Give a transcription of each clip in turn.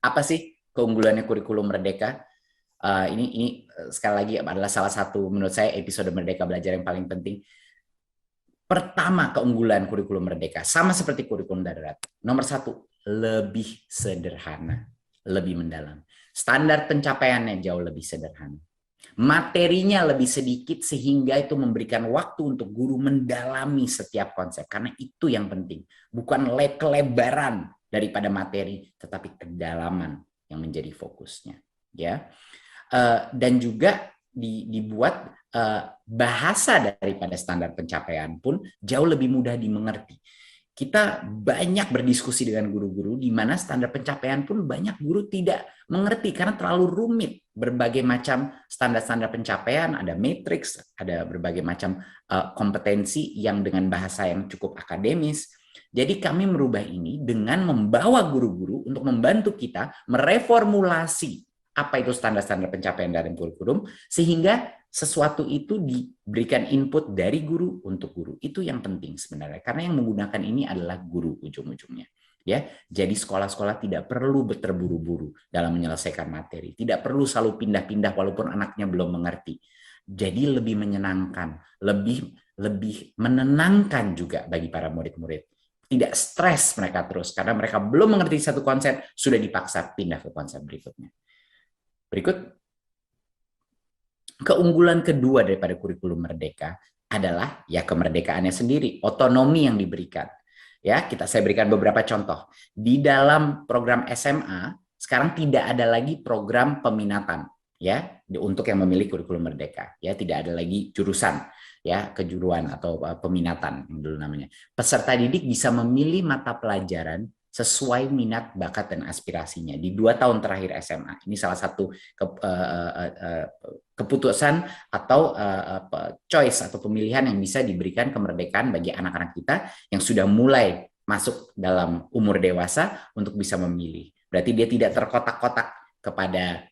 Apa sih keunggulannya kurikulum Merdeka? Ini sekali lagi adalah salah satu menurut saya episode Merdeka Belajar yang paling penting. Pertama, keunggulan kurikulum Merdeka sama seperti kurikulum darurat. Nomor satu, lebih sederhana, lebih mendalam. Standar pencapaiannya jauh lebih sederhana. Materinya lebih sedikit sehingga itu memberikan waktu untuk guru mendalami setiap konsep. Karena itu yang penting. Bukan kelebaran daripada materi, tetapi kedalaman yang menjadi fokusnya. Ya. Dan juga dibuat bahasa daripada standar pencapaian pun jauh lebih mudah dimengerti. Kita banyak berdiskusi dengan guru-guru di mana standar pencapaian pun banyak guru tidak mengerti karena terlalu rumit. Berbagai macam standar-standar pencapaian, ada matriks, ada berbagai macam kompetensi yang dengan bahasa yang cukup akademis. Jadi kami merubah ini dengan membawa guru-guru untuk membantu kita mereformulasi apa itu standar-standar pencapaian dalam kurikulum, sehingga sesuatu itu diberikan input dari guru untuk guru. Itu yang penting sebenarnya, karena yang menggunakan ini adalah guru ujung-ujungnya. Ya, jadi sekolah-sekolah tidak perlu terburu-buru dalam menyelesaikan materi, tidak perlu selalu pindah-pindah walaupun anaknya belum mengerti. Jadi lebih menyenangkan, lebih menenangkan juga bagi para murid-murid. Tidak stres mereka terus karena mereka belum mengerti satu konsep, sudah dipaksa pindah ke konsep berikutnya. Berikut, keunggulan kedua daripada kurikulum Merdeka adalah ya kemerdekaannya sendiri, otonomi yang diberikan. Ya, saya berikan beberapa contoh. Di dalam program SMA sekarang tidak ada lagi program peminatan ya untuk yang memilih kurikulum Merdeka. Ya, tidak ada lagi jurusan ya kejuruan atau peminatan yang dulu namanya. Peserta didik bisa memilih mata pelajaran sesuai minat, bakat, dan aspirasinya. Di 2 tahun terakhir SMA, ini salah satu keputusan atau choice atau pemilihan yang bisa diberikan kemerdekaan bagi anak-anak kita yang sudah mulai masuk dalam umur dewasa untuk bisa memilih. Berarti dia tidak terkotak-kotak kepada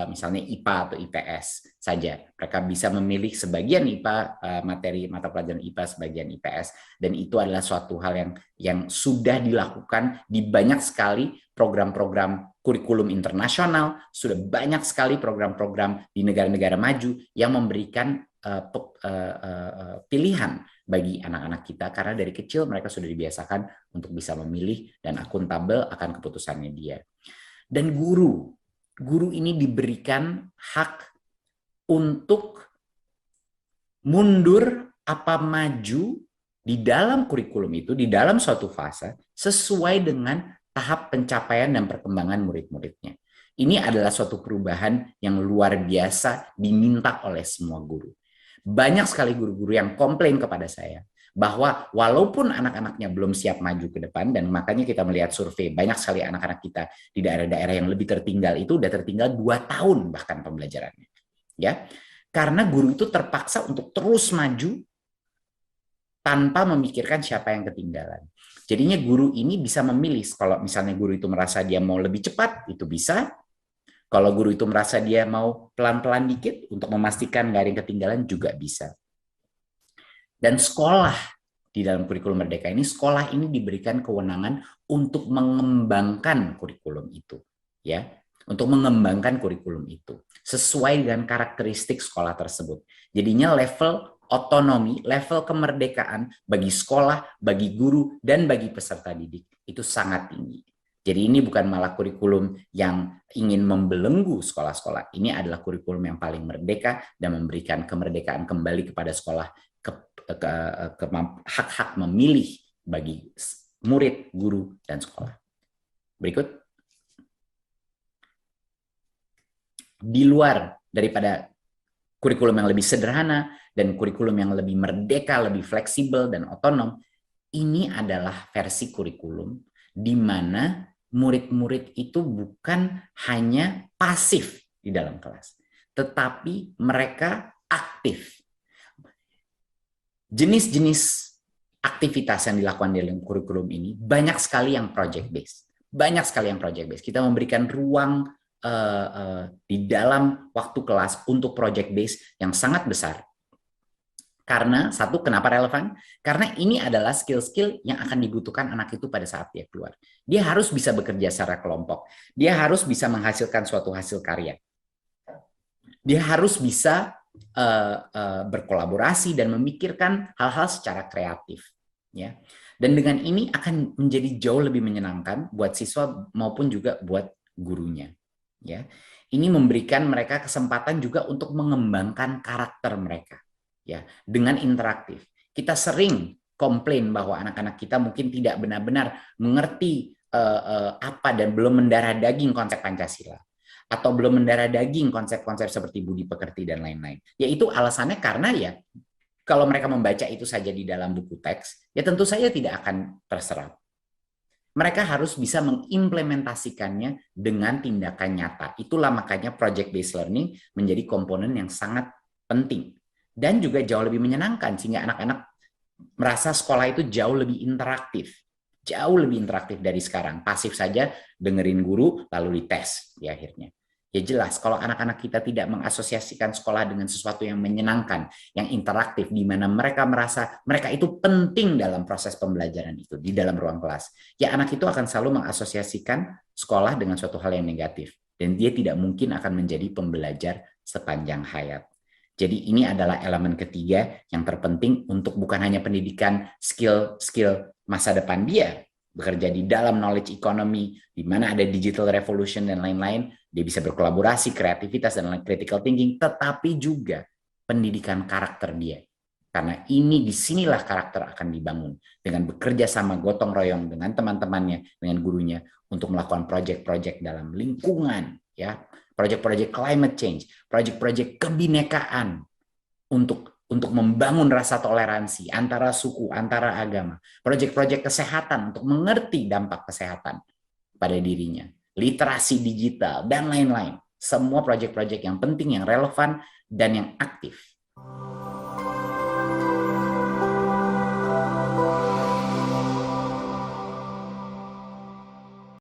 misalnya IPA atau IPS saja. Mereka bisa memilih sebagian IPA, materi mata pelajaran IPA, sebagian IPS, dan itu adalah suatu hal yang sudah dilakukan di banyak sekali program-program kurikulum internasional, sudah banyak sekali program-program di negara-negara maju yang memberikan pilihan bagi anak-anak kita karena dari kecil mereka sudah dibiasakan untuk bisa memilih dan akuntabel akan keputusannya dia. Dan guru ini diberikan hak untuk mundur apa maju di dalam kurikulum itu, di dalam suatu fase, sesuai dengan tahap pencapaian dan perkembangan murid-muridnya. Ini adalah suatu perubahan yang luar biasa diminta oleh semua guru. Banyak sekali guru-guru yang komplain kepada saya, bahwa walaupun anak-anaknya belum siap maju ke depan, dan makanya kita melihat survei, banyak sekali anak-anak kita di daerah-daerah yang lebih tertinggal itu udah tertinggal 2 tahun bahkan pembelajarannya. Ya, karena guru itu terpaksa untuk terus maju tanpa memikirkan siapa yang ketinggalan. Jadinya guru ini bisa memilih, kalau misalnya guru itu merasa dia mau lebih cepat, itu bisa. Kalau guru itu merasa dia mau pelan-pelan dikit untuk memastikan nggak ada yang ketinggalan, juga bisa. Dan sekolah di dalam kurikulum Merdeka ini, sekolah ini diberikan kewenangan untuk mengembangkan kurikulum itu, ya, untuk mengembangkan kurikulum itu sesuai dengan karakteristik sekolah tersebut. Jadinya level otonomi, level kemerdekaan bagi sekolah, bagi guru, dan bagi peserta didik itu sangat tinggi. Jadi ini bukan malah kurikulum yang ingin membelenggu sekolah-sekolah. Ini adalah kurikulum yang paling merdeka dan memberikan kemerdekaan kembali kepada sekolah, hak-hak memilih bagi murid, guru, dan sekolah. Berikut. Di luar daripada kurikulum yang lebih sederhana dan kurikulum yang lebih merdeka, lebih fleksibel dan otonom, ini adalah versi kurikulum di mana murid-murid itu bukan hanya pasif di dalam kelas, tetapi mereka aktif. Jenis-jenis aktivitas yang dilakukan dalam kurikulum ini banyak sekali yang project based. Banyak sekali yang project based. Kita memberikan ruang di dalam waktu kelas untuk project based yang sangat besar. Karena satu, kenapa relevan? Karena ini adalah skill-skill yang akan dibutuhkan anak itu pada saat dia keluar. Dia harus bisa bekerja secara kelompok. Dia harus bisa menghasilkan suatu hasil karya. Dia harus bisa berkolaborasi dan memikirkan hal-hal secara kreatif. Ya. Dan dengan ini akan menjadi jauh lebih menyenangkan buat siswa maupun juga buat gurunya. Ya. Ini memberikan mereka kesempatan juga untuk mengembangkan karakter mereka. Ya, dengan interaktif. Kita sering komplain bahwa anak-anak kita mungkin tidak benar-benar mengerti apa dan belum mendarah daging konsep Pancasila atau belum mendarah daging konsep-konsep seperti budi pekerti dan lain-lain. Yaitu alasannya karena ya kalau mereka membaca itu saja di dalam buku teks, ya tentu saja tidak akan terserap. Mereka harus bisa mengimplementasikannya dengan tindakan nyata. Itulah makanya project based learning menjadi komponen yang sangat penting dan juga jauh lebih menyenangkan sehingga anak-anak merasa sekolah itu jauh lebih interaktif. Jauh lebih interaktif dari sekarang. Pasif saja dengerin guru lalu dites di akhirnya. Ya jelas kalau anak-anak kita tidak mengasosiasikan sekolah dengan sesuatu yang menyenangkan, yang interaktif, di mana mereka merasa mereka itu penting dalam proses pembelajaran itu, di dalam ruang kelas. Ya anak itu akan selalu mengasosiasikan sekolah dengan suatu hal yang negatif. Dan dia tidak mungkin akan menjadi pembelajar sepanjang hayat. Jadi ini adalah elemen ketiga yang terpenting untuk bukan hanya pendidikan skill-skill masa depan dia, bekerja di dalam knowledge economy, di mana ada digital revolution dan lain-lain, dia bisa berkolaborasi, kreativitas, dan critical thinking, tetapi juga pendidikan karakter dia. Karena ini disinilah karakter akan dibangun dengan bekerja sama gotong royong dengan teman-temannya, dengan gurunya untuk melakukan proyek-proyek dalam lingkungan, ya, proyek-proyek climate change, proyek-proyek kebinekaan untuk membangun rasa toleransi antara suku, antara agama, proyek-proyek kesehatan untuk mengerti dampak kesehatan pada dirinya, literasi digital, dan lain-lain. Semua proyek-proyek yang penting, yang relevan, dan yang aktif.